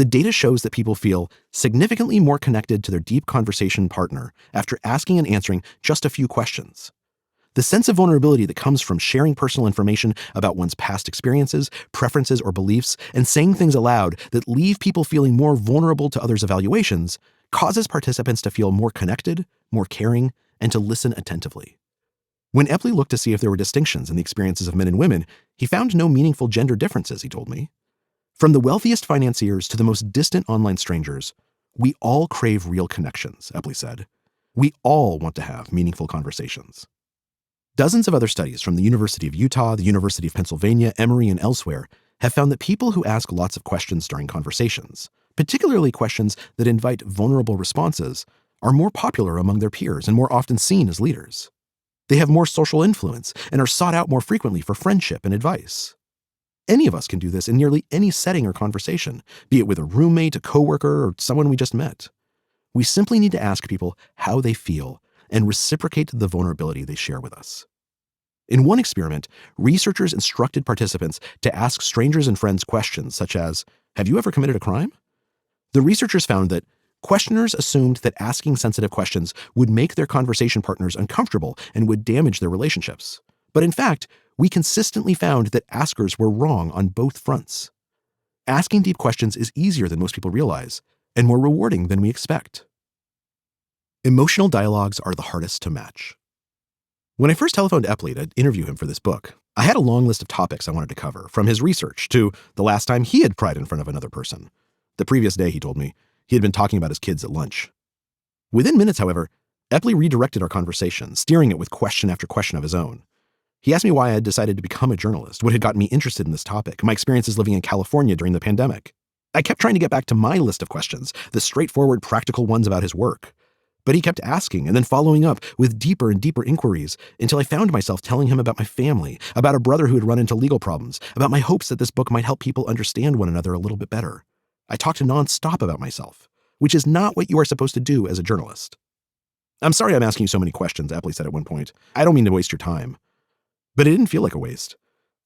The data shows that people feel significantly more connected to their deep conversation partner after asking and answering just a few questions. The sense of vulnerability that comes from sharing personal information about one's past experiences, preferences, or beliefs, and saying things aloud that leave people feeling more vulnerable to others' evaluations causes participants to feel more connected, more caring, and to listen attentively. When Epley looked to see if there were distinctions in the experiences of men and women, he found no meaningful gender differences, he told me. From the wealthiest financiers to the most distant online strangers, we all crave real connections, Epley said. We all want to have meaningful conversations. Dozens of other studies from the University of Utah, the University of Pennsylvania, Emory, and elsewhere have found that people who ask lots of questions during conversations, particularly questions that invite vulnerable responses, are more popular among their peers and more often seen as leaders. They have more social influence and are sought out more frequently for friendship and advice. Any of us can do this in nearly any setting or conversation, be it with a roommate, a coworker, or someone we just met. We simply need to ask people how they feel and reciprocate the vulnerability they share with us. In one experiment, researchers instructed participants to ask strangers and friends questions such as, "Have you ever committed a crime?" The researchers found that questioners assumed that asking sensitive questions would make their conversation partners uncomfortable and would damage their relationships. But in fact, we consistently found that askers were wrong on both fronts. Asking deep questions is easier than most people realize and more rewarding than we expect. Emotional dialogues are the hardest to match. When I first telephoned Epley to interview him for this book, I had a long list of topics I wanted to cover, from his research to the last time he had cried in front of another person. The previous day, he told me, he had been talking about his kids at lunch. Within minutes, however, Epley redirected our conversation, steering it with question after question of his own. He asked me why I had decided to become a journalist, what had gotten me interested in this topic, my experiences living in California during the pandemic. I kept trying to get back to my list of questions, the straightforward, practical ones about his work. But he kept asking and then following up with deeper and deeper inquiries until I found myself telling him about my family, about a brother who had run into legal problems, about my hopes that this book might help people understand one another a little bit better. I talked nonstop about myself, which is not what you are supposed to do as a journalist. "I'm sorry I'm asking you so many questions," Epley said at one point. "I don't mean to waste your time." But it didn't feel like a waste.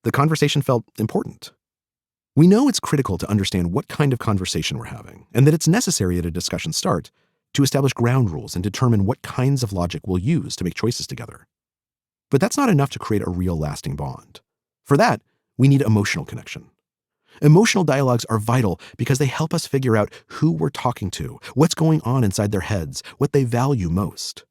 The conversation felt important. We know it's critical to understand what kind of conversation we're having, and that it's necessary at a discussion start to establish ground rules and determine what kinds of logic we'll use to make choices together. But that's not enough to create a real lasting bond. For that, we need emotional connection. Emotional dialogues are vital because they help us figure out who we're talking to, what's going on inside their heads, what they value most.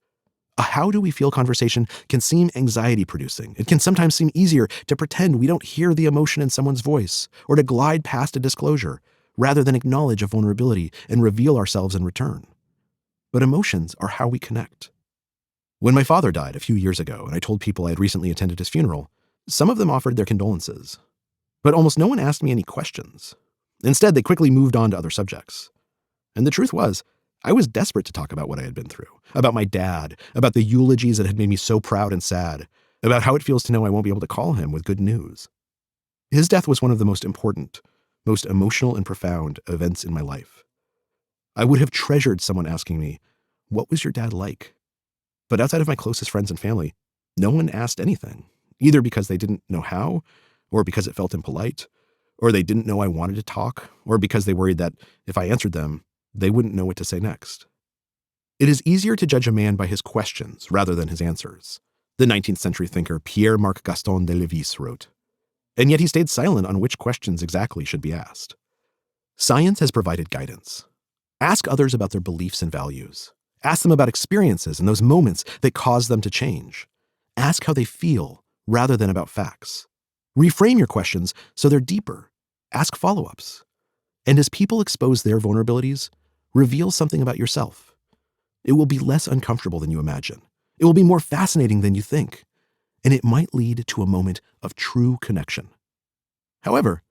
A how do we feel conversation can seem anxiety-producing. It can sometimes seem easier to pretend we don't hear the emotion in someone's voice or to glide past a disclosure rather than acknowledge a vulnerability and reveal ourselves in return. But emotions are how we connect. When my father died a few years ago and I told people I had recently attended his funeral, some of them offered their condolences. But almost no one asked me any questions. Instead, they quickly moved on to other subjects. And the truth was, I was desperate to talk about what I had been through, about my dad, about the eulogies that had made me so proud and sad, about how it feels to know I won't be able to call him with good news. His death was one of the most important, most emotional and profound events in my life. I would have treasured someone asking me, "What was your dad like?" But outside of my closest friends and family, no one asked anything, either because they didn't know how, or because it felt impolite, or they didn't know I wanted to talk, or because they worried that if I answered them, they wouldn't know what to say next. It is easier to judge a man by his questions rather than his answers, the 19th century thinker Pierre-Marc Gaston de Lévis wrote. And yet he stayed silent on which questions exactly should be asked. Science has provided guidance. Ask others about their beliefs and values. Ask them about experiences and those moments that caused them to change. Ask how they feel rather than about facts. Reframe your questions so they're deeper. Ask follow-ups. And as people expose their vulnerabilities, reveal something about yourself. It will be less uncomfortable than you imagine. It will be more fascinating than you think. And it might lead to a moment of true connection. However,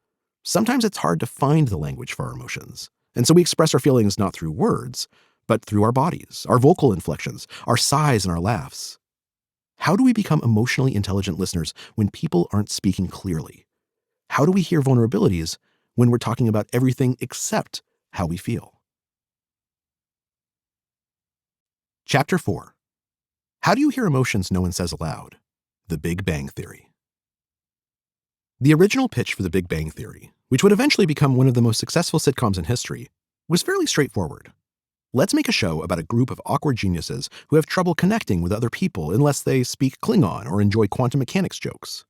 sometimes it's hard to find the language for our emotions. And so we express our feelings not through words, but through our bodies, our vocal inflections, our sighs, and our laughs. How do we become emotionally intelligent listeners when people aren't speaking clearly? How do we hear vulnerabilities when we're talking about everything except how we feel? Chapter 4. How do you hear emotions no one says aloud? The Big Bang Theory. The original pitch for The Big Bang Theory, which would eventually become one of the most successful sitcoms in history, was fairly straightforward. Let's make a show about a group of awkward geniuses who have trouble connecting with other people unless they speak Klingon or enjoy quantum mechanics jokes.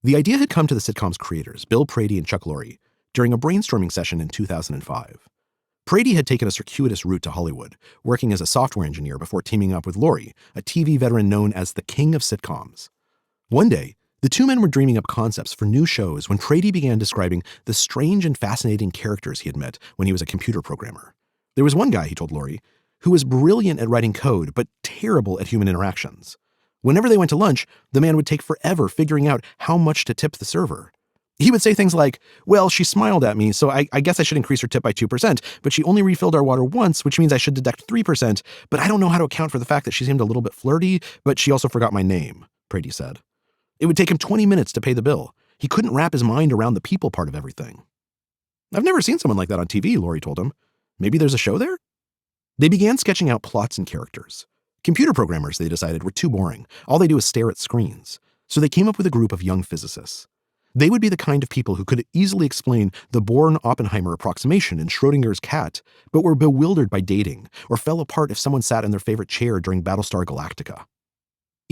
The idea had come to the sitcom's creators, Bill Prady and Chuck Lorre, during a brainstorming session in 2005. Prady had taken a circuitous route to Hollywood, working as a software engineer before teaming up with Lorre, a TV veteran known as the king of sitcoms. One day, the two men were dreaming up concepts for new shows when Prady began describing the strange and fascinating characters he had met when he was a computer programmer. There was one guy, he told Lorre, who was brilliant at writing code but terrible at human interactions. Whenever they went to lunch, the man would take forever figuring out how much to tip the server. He would say things like, well, she smiled at me, so I guess I should increase her tip by 2%, but she only refilled our water once, which means I should deduct 3%, but I don't know how to account for the fact that she seemed a little bit flirty, but she also forgot my name, Prady said. It would take him 20 minutes to pay the bill. He couldn't wrap his mind around the people part of everything. I've never seen someone like that on TV, Lorre told him. Maybe there's a show there? They began sketching out plots and characters. Computer programmers, they decided, were too boring. All they do is stare at screens. So they came up with a group of young physicists. They would be the kind of people who could easily explain the Born-Oppenheimer approximation in Schrödinger's cat, but were bewildered by dating or fell apart if someone sat in their favorite chair during Battlestar Galactica.